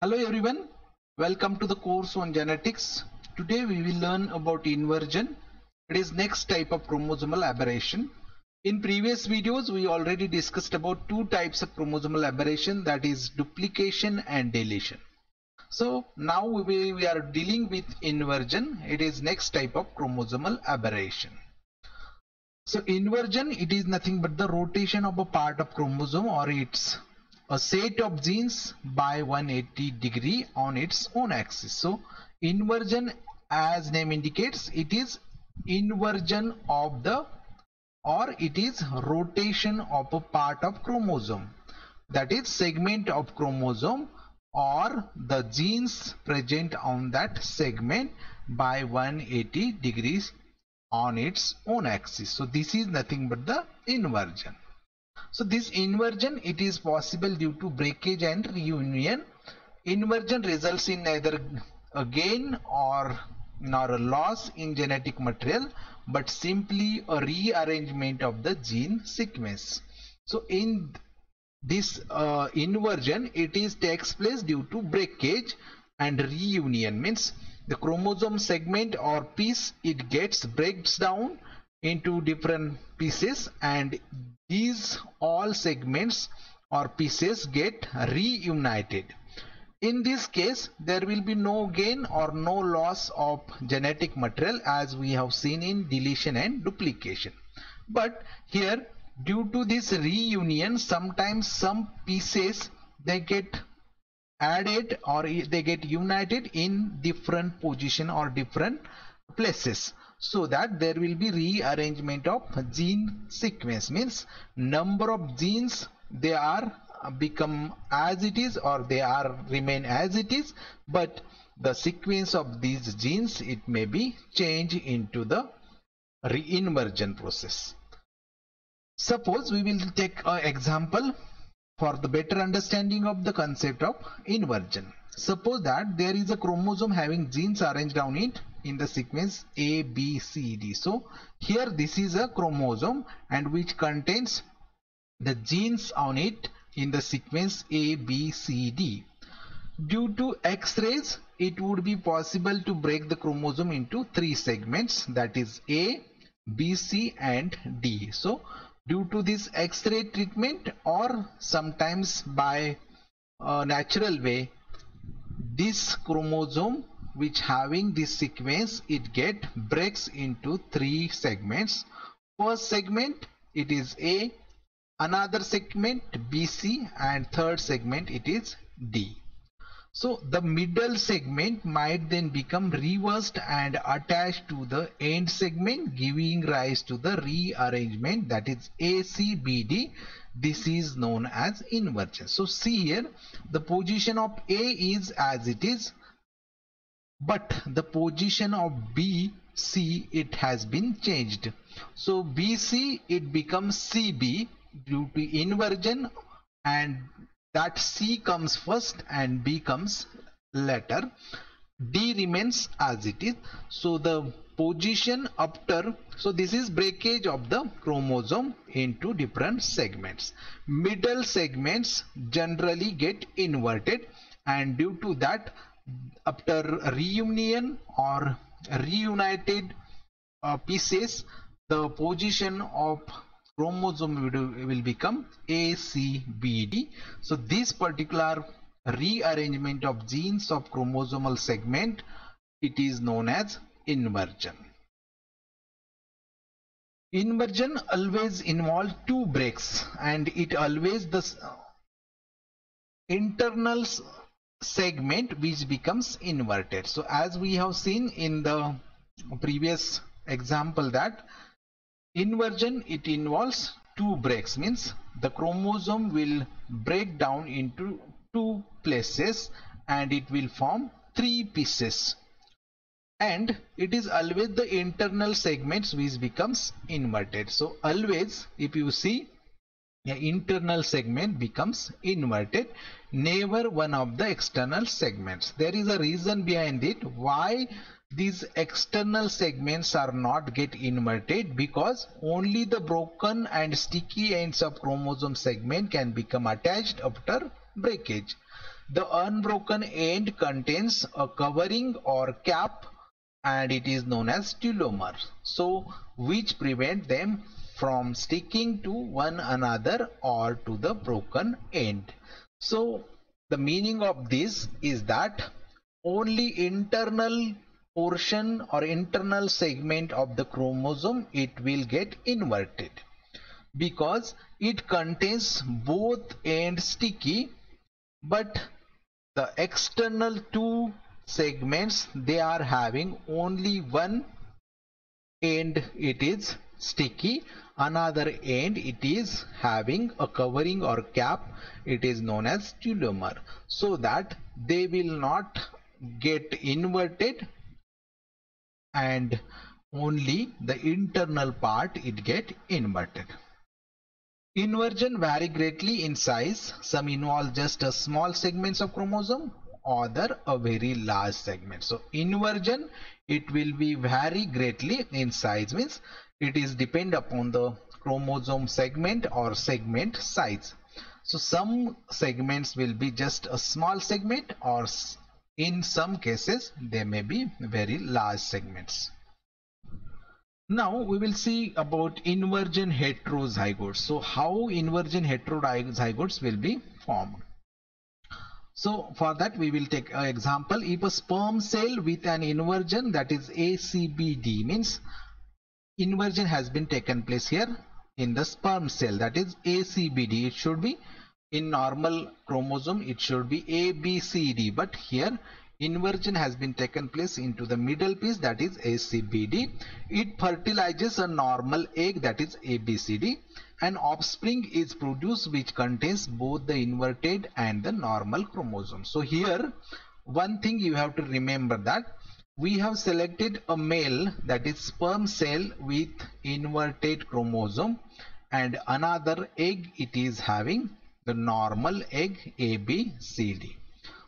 Hello everyone, welcome to the course on genetics. Today we will learn about inversion. It is next type of chromosomal aberration. In previous videos we already discussed about two types of chromosomal aberration, that is duplication and deletion. So now we are dealing with inversion. It is next type of chromosomal aberration. So inversion, it is nothing but the rotation of a part of chromosome or its a set of genes by 180 degree on its own axis. So inversion, as name indicates, it is inversion of the, or it is rotation of a part of chromosome, that is segment of chromosome or the genes present on that segment by 180 degrees on its own axis. So this is nothing but the inversion. So this inversion, it is possible due to breakage and reunion. Inversion results in neither a gain or nor a loss in genetic material, but simply a rearrangement of the gene sequence. So in this inversion, it is takes place due to breakage and reunion, means the chromosome segment or piece, it gets breaks down into different pieces, and these all segments or pieces get reunited. In this case there will be no gain or no loss of genetic material, as we have seen in deletion and duplication. But here, due to this reunion, sometimes some pieces, they get added or they get united in different position or different places, so that there will be rearrangement of gene sequence, means number of genes, they are become as it is or they are remain as it is, but the sequence of these genes, it may be changed into the reinversion process. Suppose we will take an example for the better understanding of the concept of inversion. Suppose that there is a chromosome having genes arranged on it in the sequence A, B, C, D. So here this is a chromosome and which contains the genes on it in the sequence A, B, C, D. Due to X-rays, it would be possible to break the chromosome into three segments, that is A, B, C and D. So due to this X-ray treatment or sometimes by a natural way, this chromosome which having this sequence, it get breaks into three segments. First segment, it is A, another segment BC, and third segment it is D. So the middle segment might then become reversed and attached to the end segment, giving rise to the rearrangement, that is ACBD. This is known as inversion. So see here, the position of A is as it is, but the position of B, C, it has been changed. So BC, it becomes CB due to inversion, and that C comes first and B comes later. D remains as it is. So the position after, so this is breakage of the chromosome into different segments. Middle segments generally get inverted, and due to that, after reunion or reunited pieces, the position of chromosome will become ACBD. So this particular rearrangement of genes of chromosomal segment, it is known as inversion. Inversion always involves two breaks, and it always the internal segment which becomes inverted. So as we have seen in the previous example, that inversion, it involves two breaks, means the chromosome will break down into two places and it will form three pieces, and it is always the internal segments which becomes inverted. So always if you see, the internal segment becomes inverted, never one of the external segments. There is a reason behind it why these external segments are not get inverted, because only the broken and sticky ends of chromosome segment can become attached after breakage. The unbroken end contains a covering or cap and it is known as telomer, so which prevent them from sticking to one another or to the broken end. So the meaning of this is that only internal portion or internal segment of the chromosome it will get inverted because it contains both ends sticky, but the external two segments they are having only one end it is sticky, another end it is having a covering or cap, it is known as telomer, so that they will not get inverted and only the internal part it get inverted. Inversion vary greatly in size. Some involve just a small segments of chromosome, other a very large segment. So inversion it will be vary greatly in size, means it is depend upon the chromosome segment or segment size. So some segments will be just a small segment, or in some cases they may be very large segments. Now we will see about inversion heterozygotes. So how inversion heterozygotes will be formed. So for that we will take an example. If a sperm cell with an inversion, that is ACBD, means inversion has been taken place here in the sperm cell, that is ACBD. It should be in normal chromosome it should be ABCD, but here inversion has been taken place into the middle piece, that is ACBD. It fertilizes a normal egg, that is ABCD, and offspring is produced which contains both the inverted and the normal chromosome. So here one thing you have to remember, that we have selected a male, that is sperm cell with inverted chromosome, and another egg it is having the normal egg ABCD.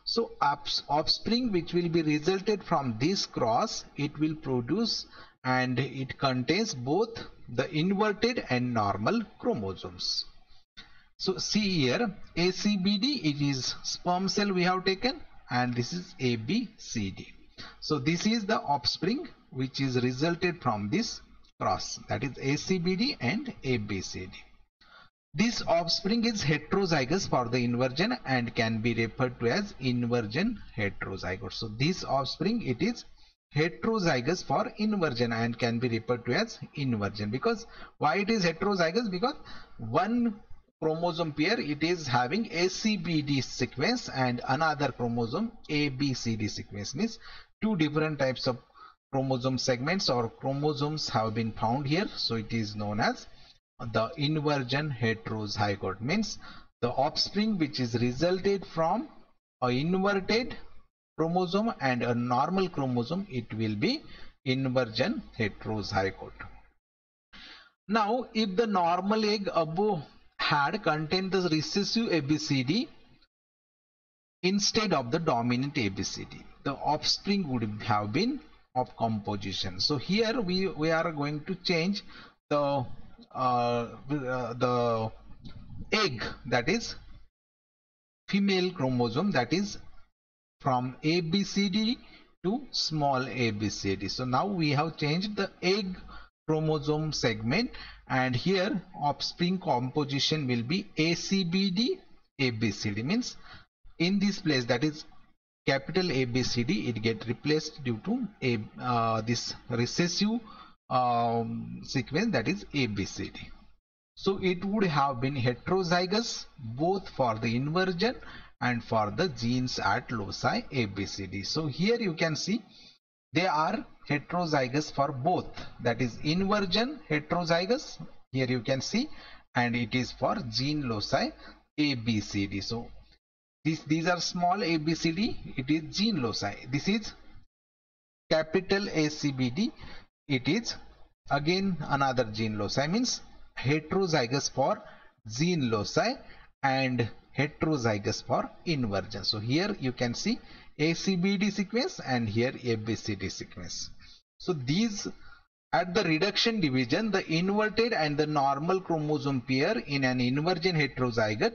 So offspring which will be resulted from this cross, it will produce and it contains both the inverted and normal chromosomes. So see here, ACBD, it is sperm cell we have taken, and this is ABCD. So this is the offspring which is resulted from this cross, that is ACBD and ABCD. This offspring is heterozygous for the inversion and can be referred to as inversion heterozygote. So this offspring it is heterozygous for inversion and can be referred to as inversion. Because why it is heterozygous? Because one chromosome pair it is having ACBD sequence and another chromosome ABCD sequence, means two different types of chromosome segments or chromosomes have been found here. So it is known as the inversion heterozygote, means the offspring which is resulted from a inverted chromosome and a normal chromosome, it will be inversion heterozygote. Now if the normal egg above had contained the recessive ABCD instead of the dominant ABCD, the offspring would have been of composition. So here we are going to change the egg, that is female chromosome, that is from ABCD to small ABCD. So now we have changed the egg chromosome segment, and here offspring composition will be ACBD ABCD, means in this place, that is capital ABCD, it get replaced due to this recessive sequence, that is ABCD. So it would have been heterozygous both for the inversion and for the genes at loci ABCD. So here you can see they are heterozygous for both, that is inversion heterozygous, here you can see, and it is for gene loci ABCD. So these are small ABCD, it is gene loci. This is capital ACBD, it is again another gene loci, means heterozygous for gene loci and heterozygous for inversion. So here you can see ACBD sequence and here ABCD sequence. So these at the reduction division, the inverted and the normal chromosome pair in an inversion heterozygote,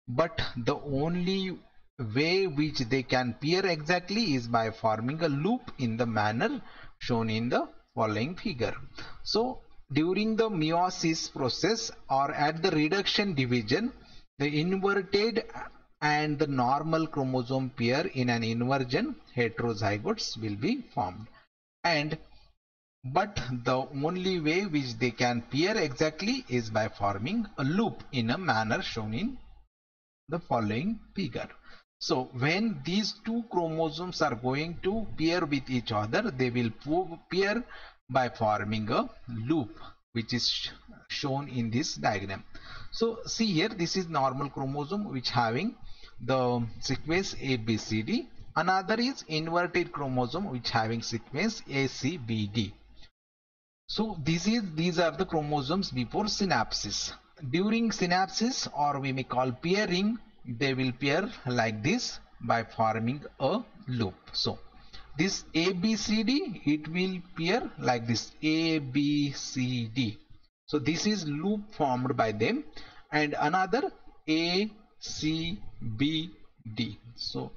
but the only way which they can pair exactly is by forming a loop in the manner shown in the following figure. So during the meiosis process or at the reduction division, the inverted and the normal chromosome pair in an inversion heterozygotes will be formed, and but the only way which they can pair exactly is by forming a loop in a manner shown in the following figure. So when these two chromosomes are going to pair with each other, they will pair by forming a loop, which is shown in this diagram. So see here, this is normal chromosome which having the sequence ABCD. Another is inverted chromosome which having sequence ACBD. So these are the chromosomes before synapsis. During synapsis, or we may call pairing, they will pair like this by forming a loop. So this ABCD, it will pair like this ABCD. So this is loop formed by them, and another ACBD. So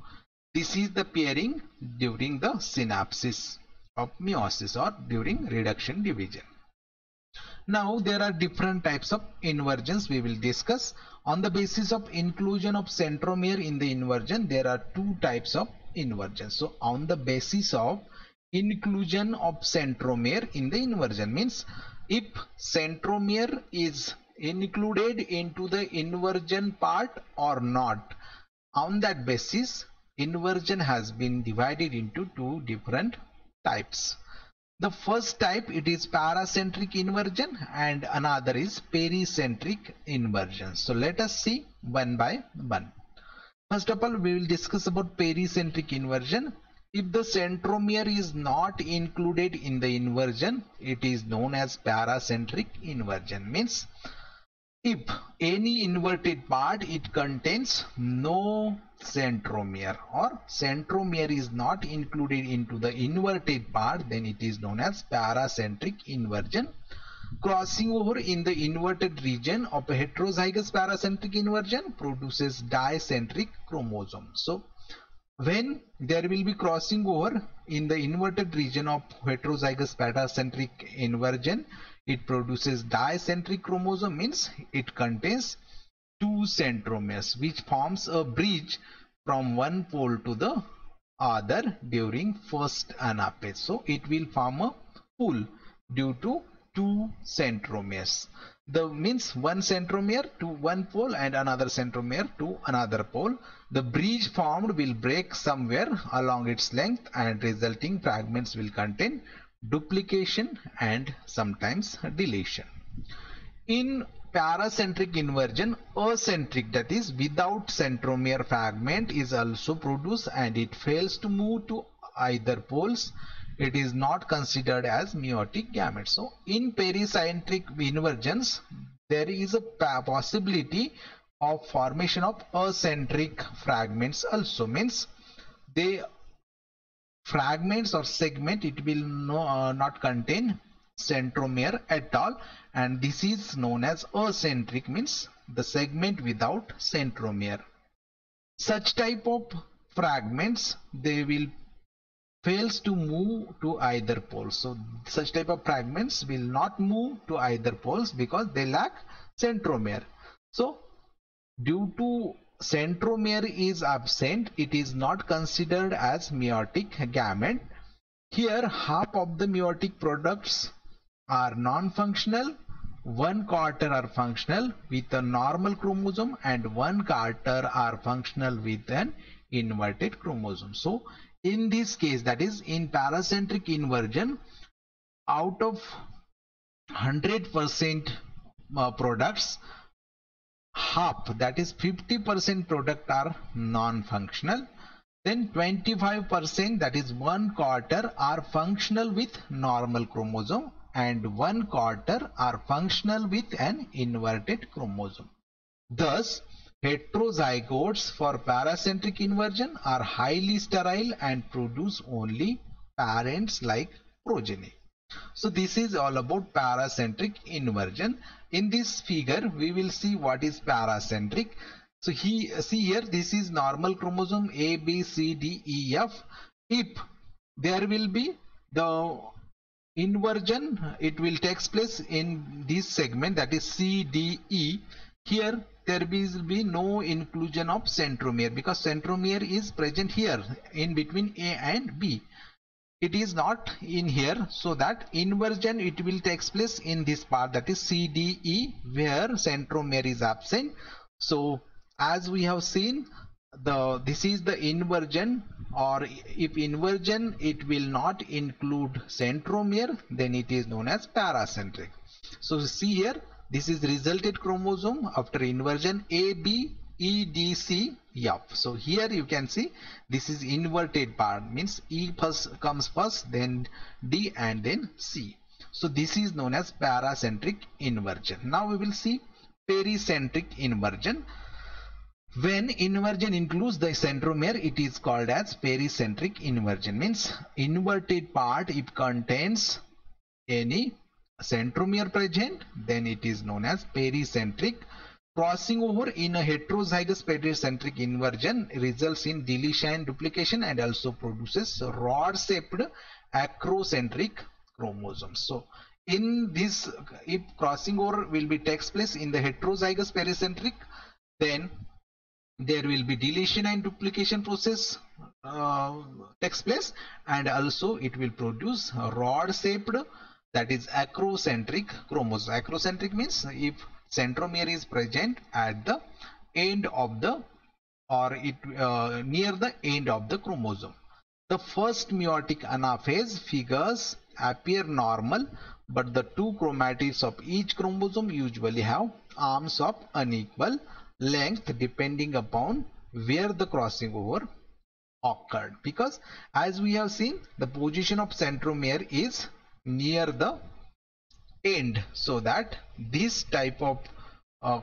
this is the pairing during the synapsis of meiosis or during reduction division. Now there are different types of inversions we will discuss. On the basis of inclusion of centromere in the inversion, there are two types of inversions. So on the basis of inclusion of centromere in the inversion, means if centromere is included into the inversion part or not, on that basis inversion has been divided into two different types. The first type, it is paracentric inversion, and another is pericentric inversion. So let us see one by one. First of all, we will discuss about pericentric inversion. If the centromere is not included in the inversion, it is known as paracentric inversion. Means if any inverted part, it contains no centromere, or centromere is not included into the inverted part, then it is known as paracentric inversion. Crossing over in the inverted region of a heterozygous paracentric inversion produces dicentric chromosome. So when there will be crossing over in the inverted region of heterozygous paracentric inversion, it produces dicentric chromosome, means it contains two centromeres which forms a bridge from one pole to the other during first anaphase. So it will form a pull due to two centromeres. The means one centromere to one pole and another centromere to another pole. The bridge formed will break somewhere along its length, and resulting fragments will contain duplication and sometimes deletion. In paracentric inversion, acentric, that is without centromere fragment, is also produced, and it fails to move to either poles. It is not considered as meiotic gamete. So in pericentric inversions, there is a possibility of formation of acentric fragments also. Means they fragments or segment, it will not contain centromere at all, and this is known as acentric, means the segment without centromere. Such type of fragments, they will fails to move to either pole. So such type of fragments will not move to either poles because they lack centromere. So due to centromere is absent, it is not considered as meiotic gamete. Here half of the meiotic products are non-functional, 1/4 are functional with a normal chromosome, and 1/4 are functional with an inverted chromosome. So in this case, that is in paracentric inversion, out of 100% products, half, that is 50% product are non-functional, then 25%, that is 1/4, are functional with normal chromosome, and 1/4 are functional with an inverted chromosome. Thus heterozygotes for paracentric inversion are highly sterile and produce only parents like progeny. So this is all about paracentric inversion. In this figure we will see what is paracentric. So see here, this is normal chromosome A, B, C, D, E, F. If there will be the inversion, it will takes place in this segment, that is C, D, E. Here there will be no inclusion of centromere because centromere is present here in between A and B. It is not in here, so that inversion it will takes place in this part, that is C, D, E, where centromere is absent. So as we have seen, this is the inversion, or if inversion it will not include centromere, then it is known as paracentric. So see here, this is resulted chromosome after inversion A, B, E, D, C, F. So here you can see this is inverted part, means E first comes first, then D, and then C. So this is known as paracentric inversion. Now we will see pericentric inversion. When inversion includes the centromere, it is called as pericentric inversion. Means inverted part, if contains any centromere present, then it is known as pericentric. Crossing over in a heterozygous pericentric inversion results in deletion and duplication, and also produces rod-shaped acrocentric chromosomes. So in this, if crossing over will be takes place in the heterozygous pericentric, then there will be deletion and duplication process takes place, and also it will produce rod-shaped, that is acrocentric chromosomes. Acrocentric means if centromere is present at the end of the, or it near the end of the chromosome. The first meiotic anaphase figures appear normal, but the two chromatids of each chromosome usually have arms of unequal length depending upon where the crossing over occurred, because as we have seen, the position of centromere is near the end, so that this type of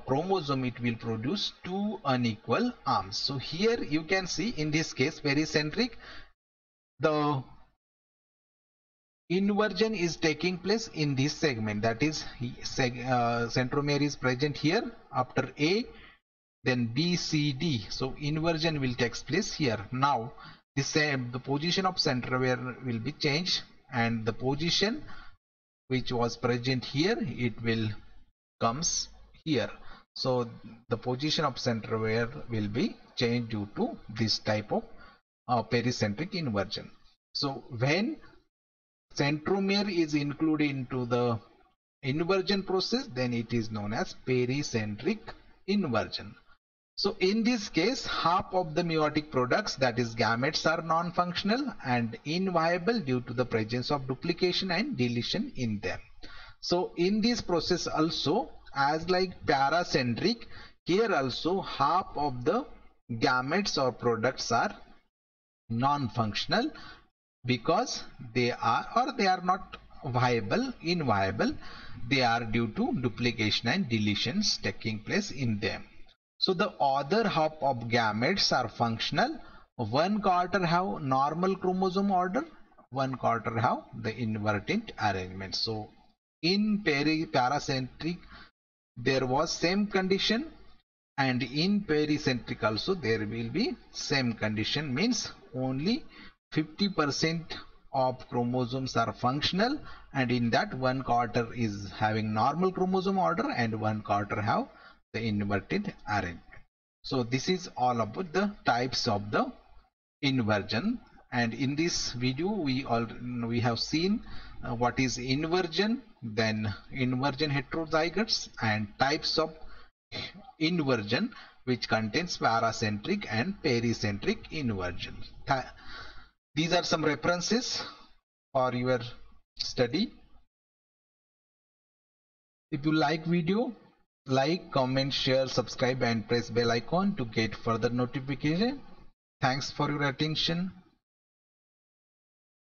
chromosome, it will produce two unequal arms. So here you can see in this case pericentric, the inversion is taking place in this segment, that is centromere is present here after A, then B, C, D. So inversion will take place here. Now the position of centromere will be changed, and the position which was present here, it will comes here. So the position of centromere will be changed due to this type of pericentric inversion. So when centromere is included into the inversion process, then it is known as pericentric inversion. So in this case, half of the meiotic products, that is gametes, are non-functional and inviable due to the presence of duplication and deletion in them. So in this process also, as like paracentric, here also half of the gametes or products are non-functional because they are, or they are not viable, inviable. They are due to duplication and deletions taking place in them. So the other half of gametes are functional. One quarter have normal chromosome order, one quarter have the inverted arrangement. So in paracentric there was same condition, and in pericentric also there will be same condition, means only 50% of chromosomes are functional, and in that one quarter is having normal chromosome order and one quarter have the inverted arrangement. So this is all about the types of the inversion, and in this video we have seen what is inversion, then inversion heterozygotes, and types of inversion which contains paracentric and pericentric inversion. These are some references for your study. If you like video, like, comment, share, subscribe and press bell icon to get further notification. Thanks for your attention.